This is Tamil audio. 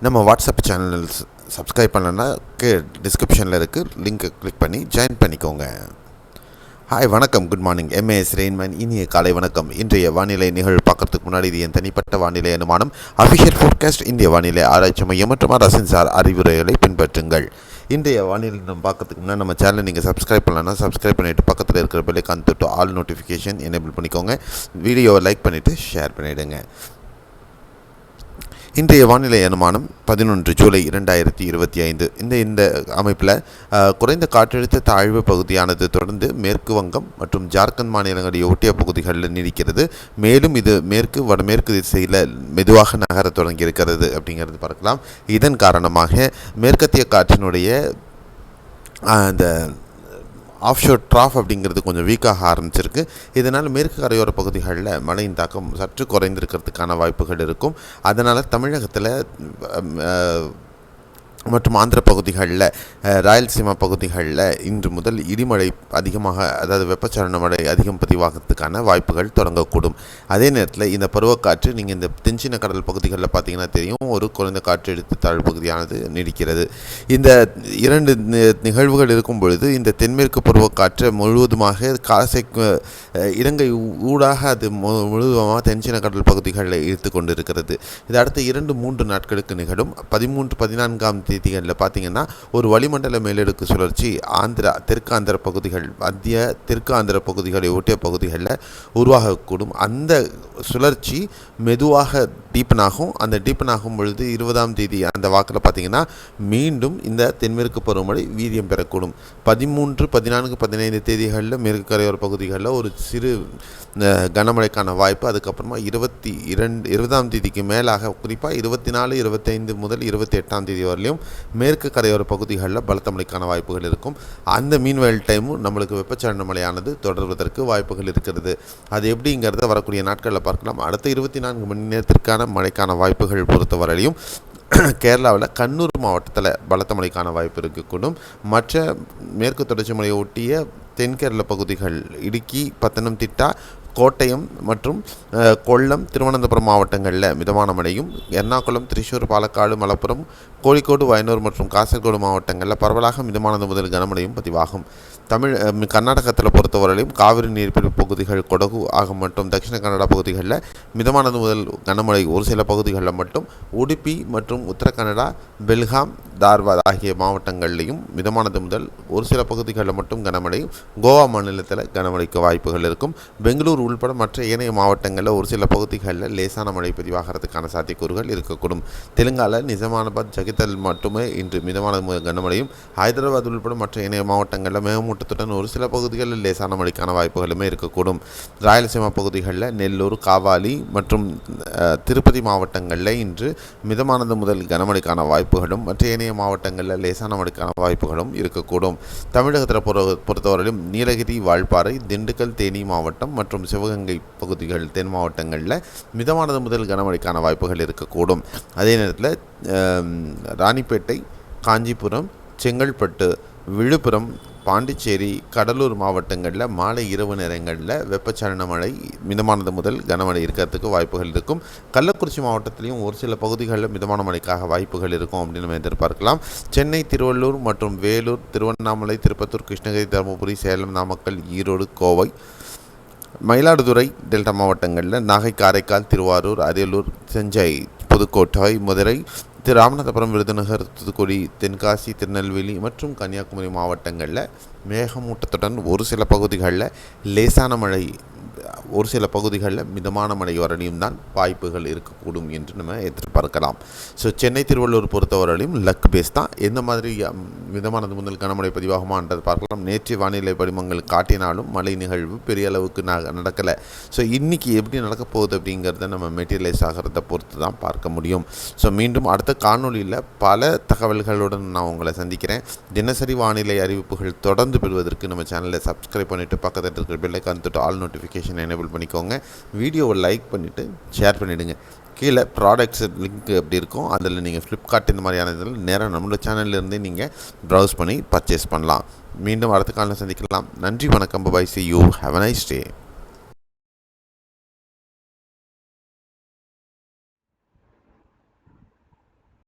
நம்ம வாட்ஸ்அப் சேனல் சப்ஸ்கிரைப் பண்ணலன்னா டிஸ்கிரிப்ஷனில் இருக்குது லிங்க்கை கிளிக் பண்ணி ஜாயின் பண்ணிக்கோங்க. ஹாய், வணக்கம், குட் மார்னிங். MAS Rainman. இனிய காலை வணக்கம். இன்றைய வானிலை நிகழ்வு பார்க்கறதுக்கு முன்னாடி இது என் தனிப்பட்ட வானிலை அனுமானம். அஃபிஷியல் ஃபோர்காஸ்ட் இந்திய வானிலை ஆராய்ச்சி மையம் மற்றும் அரசின்சார் அறிவுரைகளை பின்பற்றுங்கள். இன்றைய வானிலை நம்ம பார்க்கறதுக்கு முன்னாடி நம்ம சேனலை நீங்கள் சப்ஸ்கிரைப் பண்ணலன்னா சப்ஸ்கிரைப் பண்ணிவிட்டு பக்கத்தில் இருக்கிற பெல்லைக்கான் தொட்டு ஆல் நோட்டிஃபிகேஷன் எனேபிள் பண்ணிக்கோங்க. வீடியோவை லைக் பண்ணிவிட்டு ஷேர் பண்ணிவிடுங்க. இன்றைய வானிலை அனுமானம் 11 ஜூலை 2025. இந்த அமைப்பில் குறைந்த காற்றழுத்த தாழ்வு பகுதியானது தொடர்ந்து மேற்கு வங்கம் மற்றும் ஜார்க்கண்ட் மாநிலங்களை ஒட்டிய பகுதிகளில் நீடிக்கிறது. மேலும் இது வடமேற்கு திசையில் மெதுவாக நகர தொடங்கியிருக்கிறது அப்படிங்கிறது பார்க்கலாம். இதன் காரணமாக மேற்கத்திய காற்றினுடைய அந்த ஆஃப்ஷோர் ட்ராஃப் அப்படிங்கிறது கொஞ்சம் வீக்காக ஆரம்பிச்சிருக்கு. இதனால் மேற்கு கரையோர பகுதிகளில் மழையின் தாக்கம் சற்று குறைந்திருக்கிறதுக்கான வாய்ப்புகள் இருக்கும். அதனால் தமிழகத்தில் மற்றும் ஆந்திர பகுதிகளில், ராயல்சீமா பகுதிகளில் இன்று முதல் இடிமழை அதிகமாக, அதாவது வெப்பச்சலன மழை அதிகம் பதிவாகிறதுக்கான வாய்ப்புகள் தொடங்கக்கூடும். அதே நேரத்தில் இந்த பருவக்காற்று நீங்கள் இந்த தென்சீன கடல் பகுதிகளில் பார்த்தீங்கன்னா தெரியும், ஒரு குறைந்த காற்றழுத்த தாழ்வு பகுதியானது நீடிக்கிறது. இந்த இரண்டு நிகழ்வுகள் இருக்கும் பொழுது இந்த தென்மேற்கு பருவக்காற்று முழுவதுமாக இலங்கை ஊடாக அது முழுவதுமாக தென்சீன கடல் பகுதிகளில் இழுத்து கொண்டிருக்கிறது. இது அடுத்த 2-3 நாட்களுக்கு நிகழும். 13-14ஆம் தேதிகளில் பார்த்தீங்கன்னா ஒரு வளிமண்டல மேலடுக்கு சுழற்சி தெற்கு ஆந்திர பகுதிகள், மத்திய தெற்கு ஆந்திர பகுதிகளை ஒட்டிய பகுதிகளில் உருவாகக்கூடும். அந்த சுழற்சி மெதுவாக டீப்பனாகும். அந்த டீப்பனாகும் பொழுது 20ஆம் தேதி அந்த வாக்கில் பார்த்தீங்கன்னா மீண்டும் இந்த தென்மேற்கு பருவமழை வீரியம் பெறக்கூடும். 13, 14, 15 தேதிகளில் மேற்கு கரையோர பகுதிகளில் ஒரு சிறு கனமழைக்கான வாய்ப்பு. அதுக்கப்புறமா 20ஆம் தேதிக்கு மேலாக, குறிப்பாக 24, 25 முதல் 28ஆம் தேதி வரலையும் மேற்கு கரையோர பகுதிகளில் பலத்த மழைக்கான வாய்ப்புகள் இருக்கும். அந்த மீன்வயல் டைமும் நம்மளுக்கு வெப்பச்சலன மழையானது தொடர்வதற்கு வாய்ப்புகள் இருக்கிறது. அது எப்படிங்கிறத வரக்கூடிய நாட்களில் பார்க்கலாம். அடுத்த 24 மணி நேரத்திற்கான மழைக்கான வாய்ப்புகள் பொறுத்தவரையிலையும் கேரளாவில் கண்ணூர் மாவட்டத்தில் பலத்த மழைக்கான வாய்ப்பு இருக்கக்கூடும். மற்ற மேற்கு தொடர்ச்சி மலையை ஒட்டிய தென்கேரள பகுதிகள், இடுக்கி, பத்தனம்திட்டா, கோட்டயம் மற்றும் கொல்லம், திருவனந்தபுரம் மாவட்டங்களில் மிதமான மழையும், எர்ணாகுளம், திரிசூர், பாலக்காடு, மலப்புரம், கோழிக்கோடு, வயனூர் மற்றும் காசர்கோடு மாவட்டங்களில் பரவலாக மிதமானது முதல் கனமழையும் பதிவாகும். கர்நாடகத்தில் பொறுத்தவரையிலும் காவிரி நீர்பிடிப்பு பகுதிகள், கொடகு ஆக மற்றும் தட்சிண கன்னடா பகுதிகளில் மிதமானது முதல் கனமழை ஒரு சில பகுதிகளில் மட்டும், உடுப்பி மற்றும் உத்தர கன்னடா, பெல்காம், தார்வாத் ஆகிய மாவட்டங்களிலையும் மிதமானது முதல் ஒரு சில பகுதிகளில் மட்டும் கனமழையும், கோவா மாநிலத்தில் கனமழைக்கு வாய்ப்புகள் இருக்கும். பெங்களூர் உள்பட மற்ற ஏனைய மாவட்டங்களில் ஒரு சில பகுதிகளில் லேசான மழை பதிவாகிறதுக்கான சாத்தியக்கூறுகள் இருக்கக்கூடும். தெலுங்கானாவில் நிஜாமாபாத், ஜகித்தல் மட்டுமே இன்று மிதமான கனமழையும், ஹைதராபாத் உள்பட மற்ற ஏனைய மாவட்டங்களில் மேகமூட்டத்துடன் ஒரு சில பகுதிகளில் லேசான மழைக்கான வாய்ப்புகளுமே இருக்கக்கூடும். ராயலசீமா பகுதிகளில் நெல்லூர், காவாலி மற்றும் திருப்பதி மாவட்டங்களில் இன்று மிதமானது முதல் கனமழைக்கான வாய்ப்புகளும், மற்ற ஏனைய மாவட்டங்களில் லேசான மழைக்கான வாய்ப்புகளும் இருக்கக்கூடும். தமிழகத்தில் பொறுத்தவரையிலும் நீலகிரி, வால்பாறை, திண்டுக்கல், தேனி மாவட்டம் மற்றும் சிவகங்கை பகுதிகள், தென் மாவட்டங்களில் மிதமானது முதல் கனமழைக்கான வாய்ப்புகள் இருக்கக்கூடும். அதே நேரத்தில் ராணிப்பேட்டை, காஞ்சிபுரம், செங்கல்பட்டு, விழுப்புரம், பாண்டிச்சேரி, கடலூர் மாவட்டங்களில் மாலை இரவு நேரங்களில் வெப்பச்சலன மழை மிதமானது முதல் கனமழை இருக்கிறதுக்கு வாய்ப்புகள் இருக்கும். கள்ளக்குறிச்சி மாவட்டத்திலையும் ஒரு சில பகுதிகளில் மிதமான மழைக்காக வாய்ப்புகள் இருக்கும் அப்படின்னு நம்ம எதிர்பார்க்கலாம். சென்னை, திருவள்ளூர் மற்றும் வேலூர், திருவண்ணாமலை, திருப்பத்தூர், கிருஷ்ணகிரி, தருமபுரி, சேலம், நாமக்கல், ஈரோடு, கோவை, மயிலாடுதுறை டெல்டா மாவட்டங்களில் நாகை, காரைக்கால், திருவாரூர், அரியலூர், தஞ்சை, புதுக்கோட்டை, மதுரை, ராமநாதபுரம், விருதுநகர், தூத்துக்குடி, தென்காசி, திருநெல்வேலி மற்றும் கன்னியாகுமரி மாவட்டங்களில் மேகமூட்டத்துடன் ஒரு சில பகுதிகளில் லேசான மழை, ஒரு சில பகுதிகளில் மிதமான மழை வரலையும் தான் வாய்ப்புகள் இருக்கக்கூடும் என்று நம்ம எதிர்பார்க்கலாம். ஸோ சென்னை, திருவள்ளூர் பொறுத்தவரையிலும் லக் பேஸ் தான். எந்த மாதிரி மிதமானது முதல் கனமழை பதிவாகுமான்றது பார்க்கலாம். நேற்று வானிலை படிமங்கள் காட்டினாலும் மழை நிகழ்வு பெரிய அளவுக்கு நடக்கலை. ஸோ இன்றைக்கி எப்படி நடக்க போகுது அப்படிங்கிறத நம்ம மெட்டீரியலைஸ் ஆகிறத பொறுத்து தான் பார்க்க முடியும். ஸோ மீண்டும் அடுத்த காணொலியில் பல தகவல்களுடன் நான் உங்களை சந்திக்கிறேன். தினசரி வானிலை அறிவிப்புகள் தொடர்ந்து பெறுவதற்கு நம்ம சேனலை சப்ஸ்கிரைப் பண்ணிவிட்டு பக்கத்தில் இருக்கிற பெல்லைக்கான் தொட்டு ஆல் நோட்டிஃபிகேஷன் எனேபிள் பண்ணிக்கோங்க. வீடியோவை லைக் பண்ணிவிட்டு ஷேர் பண்ணிவிடுங்க. கீழே ப்ராடக்ட்ஸ் லிங்க் எப்படி இருக்கும், அதில் நீங்கள் ஃப்ளிப்கார்ட் இந்த மாதிரியான இதில் நேராக நம்மளோட சேனல்லேருந்தே நீங்கள் ப்ரௌஸ் பண்ணி பர்ச்சேஸ் பண்ணலாம். மீண்டும் அடுத்த காலையில் சந்திக்கலாம். நன்றி, வணக்கம், by, see you, have a nice day.